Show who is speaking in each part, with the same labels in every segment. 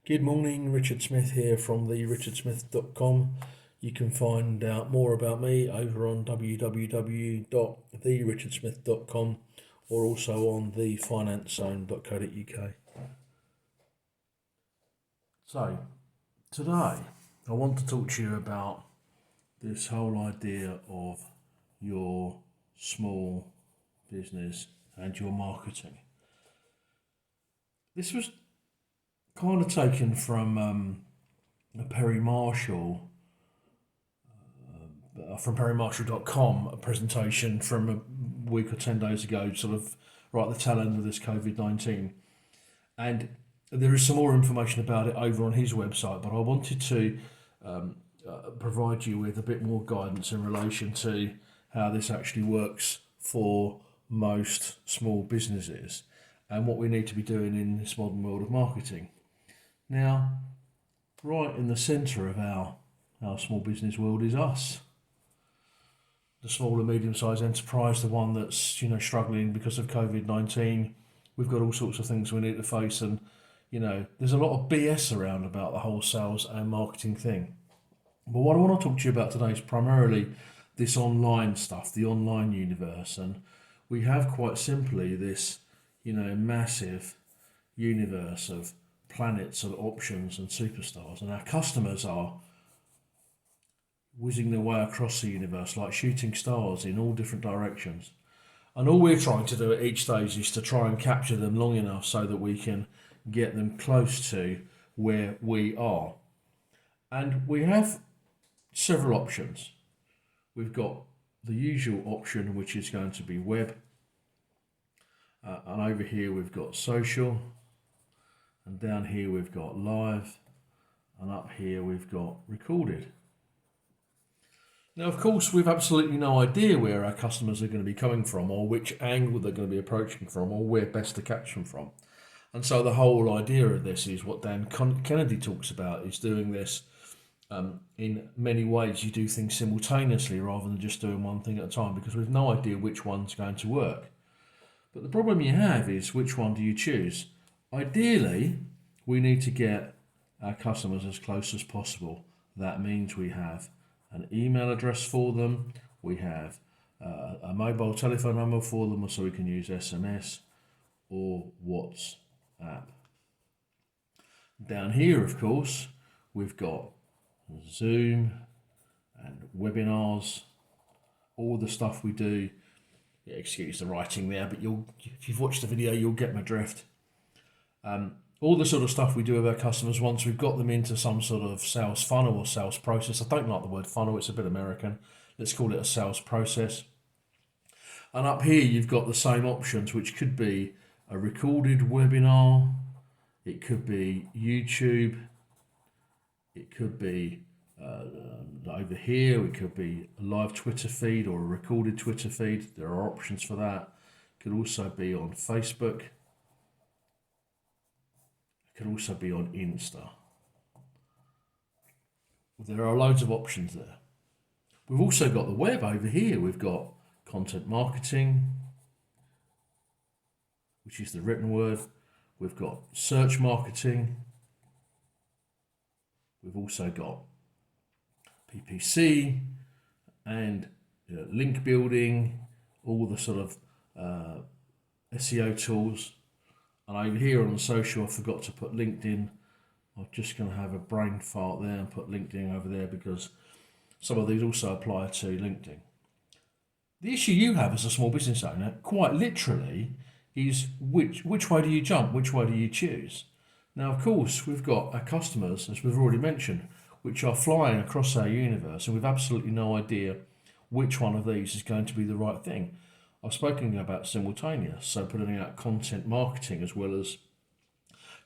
Speaker 1: Good morning, Richard Smith here from therichardsmith.com. You can find out more about me over on www.therichardsmith.com or also on thefinancezone.co.uk. So, today I want to talk to you about this whole idea of your small business and your marketing. This was kind of taken from Perry Marshall, from perrymarshall.com, a presentation from a week or 10 days ago, sort of right at the tail end of this COVID-19. And there is some more information about it over on his website, but I wanted to provide you with a bit more guidance in relation to how this actually works for most small businesses and what we need to be doing in this modern world of marketing. Now, right in the centre of our small business world is us, the small and medium-sized enterprise, the one that's struggling because of COVID-19. We've got all sorts of things we need to face, and there's a lot of BS around about the whole sales and marketing thing. But what I want to talk to you about today is primarily this online stuff, the online universe, and we have quite simply this massive universe of planets and options and superstars, and our customers are whizzing their way across the universe like shooting stars in all different directions. And all we're trying to do at each stage is to try and capture them long enough so that we can get them close to where we are. And we have several options. We've got the usual option, which is going to be web. And over here we've got social. And down here we've got live, and up here we've got recorded. Now, of course, we've absolutely no idea where our customers are going to be coming from, or which angle they're going to be approaching from, or where best to catch them from. And so the whole idea of this is what Dan Kennedy talks about, is doing this in many ways. You do things simultaneously rather than just doing one thing at a time, because we've no idea which one's going to work. But the problem you have is, which one do you choose? Ideally, we need to get our customers as close as possible. That means we have an email address for them, we have a mobile telephone number for them, so we can use SMS or WhatsApp. Down here, of course, we've got Zoom and webinars, all the stuff we do. Yeah, excuse the writing there, but if you've watched the video, you'll get my drift. All the sort of stuff we do with our customers once we've got them into some sort of sales funnel or sales process. I don't like the word funnel, it's a bit American. Let's call it a sales process. And up here you've got the same options, which could be a recorded webinar, it could be YouTube, it could be over here, it could be a live Twitter feed or a recorded Twitter feed. There are options for that. It could also be on Facebook. Can also be on Insta. There are loads of options there. We've also got the web over here. We've got content marketing, which is the written word. We've got search marketing. We've also got PPC and link building, all the sort of SEO tools. And over here on the social, I forgot to put LinkedIn. I'm just going to have a brain fart there and put LinkedIn over there, because some of these also apply to LinkedIn. The issue you have as a small business owner, quite literally, is which way do you jump? Which way do you choose? Now, of course, we've got our customers, as we've already mentioned, which are flying across our universe, and we've absolutely no idea which one of these is going to be the right thing. I've spoken about simultaneous, so putting out content marketing as well as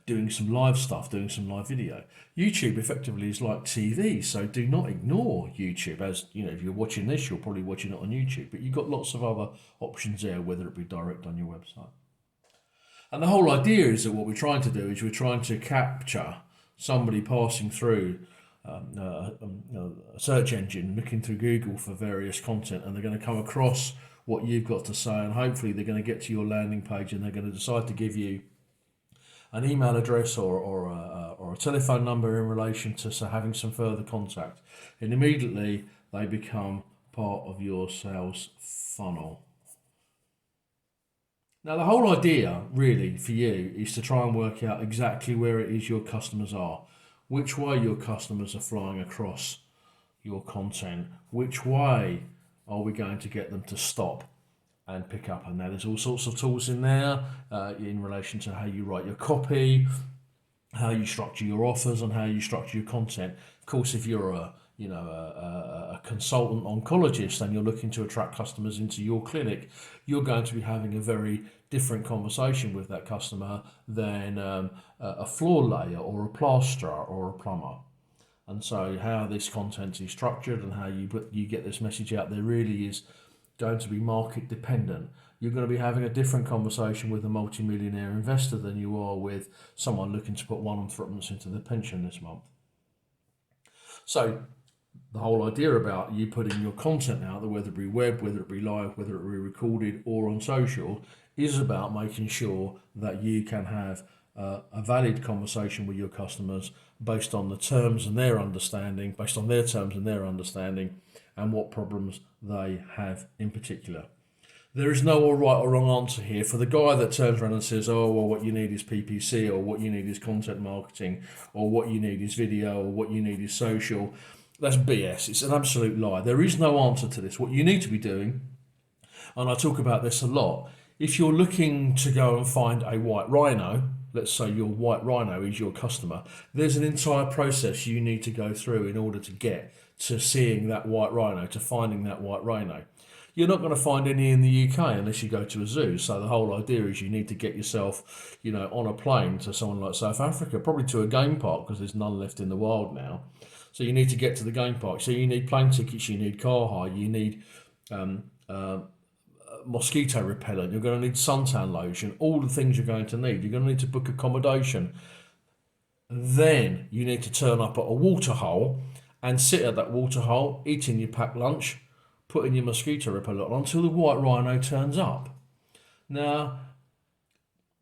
Speaker 1: doing some live stuff, doing some live video. YouTube effectively is like TV, so do not ignore YouTube. As if you're watching this, you're probably watching it on YouTube, but you've got lots of other options there, whether it be direct on your website. And the whole idea is that what we're trying to do is we're trying to capture somebody passing through a search engine, looking through Google for various content, and they're going to come across what you've got to say, and hopefully they're going to get to your landing page and they're going to decide to give you an email address or a telephone number in relation to having some further contact, and immediately they become part of your sales funnel. Now, the whole idea really for you is to try and work out exactly where it is your customers are, which way your customers are flying across your content, which way are we going to get them to stop and pick up. And now there's all sorts of tools in there in relation to how you write your copy, how you structure your offers, and how you structure your content. Of course, if you're a consultant oncologist and you're looking to attract customers into your clinic, you're going to be having a very different conversation with that customer than a floor layer or a plasterer or a plumber. And so how this content is structured and how you get this message out there really is going to be market dependent. You're going to be having a different conversation with a multimillionaire investor than you are with someone looking to put 1 month into their pension this month. So the whole idea about you putting your content out there, whether it be web, whether it be live, whether it be recorded or on social, is about making sure that you can have a valid conversation with your customers based on the terms and their understanding, and what problems they have in particular. There is no right or wrong answer here. For the guy that turns around and says, oh, well, what you need is PPC, or what you need is content marketing, or what you need is video, or what you need is social, that's BS. It's an absolute lie. There is no answer to this. What you need to be doing, and I talk about this a lot, if you're looking to go and find a white rhino, let's say your white rhino is your customer, there's an entire process you need to go through in order to get to seeing that white rhino, to finding that white rhino. You're not going to find any in the UK unless you go to a zoo. So the whole idea is you need to get yourself, on a plane to someone like South Africa, probably to a game park, because there's none left in the wild now. So you need to get to the game park. So you need plane tickets, you need car hire, you need mosquito repellent, you're going to need suntan lotion, all the things you're going to need. You're going to need to book accommodation. Then you need to turn up at a water hole and sit at that water hole, eating your packed lunch, putting your mosquito repellent on until the white rhino turns up. Now,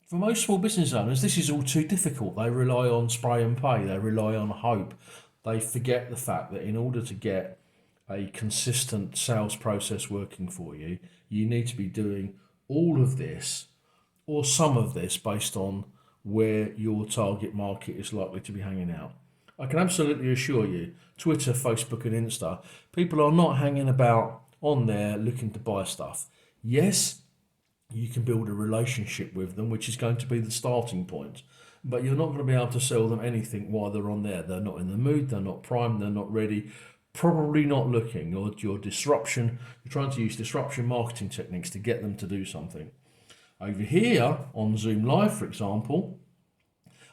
Speaker 1: for most small business owners, this is all too difficult. They rely on spray and pay. They rely on hope. They forget the fact that in order to get a consistent sales process working for you, you need to be doing all of this or some of this based on where your target market is likely to be hanging out. I can absolutely assure you, Twitter, Facebook and Insta, people are not hanging about on there looking to buy stuff. Yes, you can build a relationship with them, which is going to be the starting point, but you're not going to be able to sell them anything while they're on there. They're not in the mood, they're not primed, they're not ready, probably not looking. Your disruption, you're trying to use disruption marketing techniques to get them to do something. Over here on Zoom Live, for example,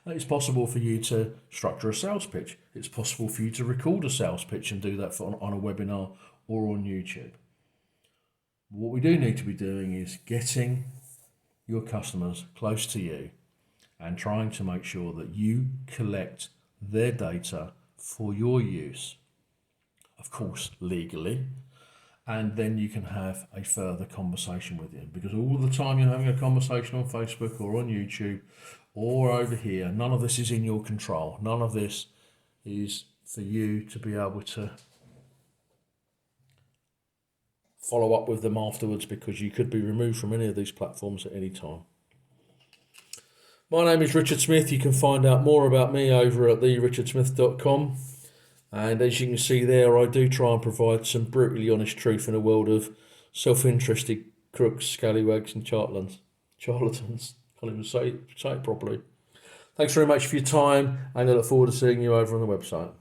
Speaker 1: it's possible for you to structure a sales pitch. It's possible for you to record a sales pitch and do that on a webinar or on YouTube. What we do need to be doing is getting your customers close to you and trying to make sure that you collect their data for your use, of course, legally, and then you can have a further conversation with them. Because all the time you're having a conversation on Facebook or on YouTube or over here, none of this is in your control. None of this is for you to be able to follow up with them afterwards, because you could be removed from any of these platforms at any time. My name is Richard Smith. You can find out more about me over at therichardsmith.com. And as you can see there, I do try and provide some brutally honest truth in a world of self-interested crooks, scallywags and charlatans. Can't even say it properly. Thanks very much for your time, and I look forward to seeing you over on the website.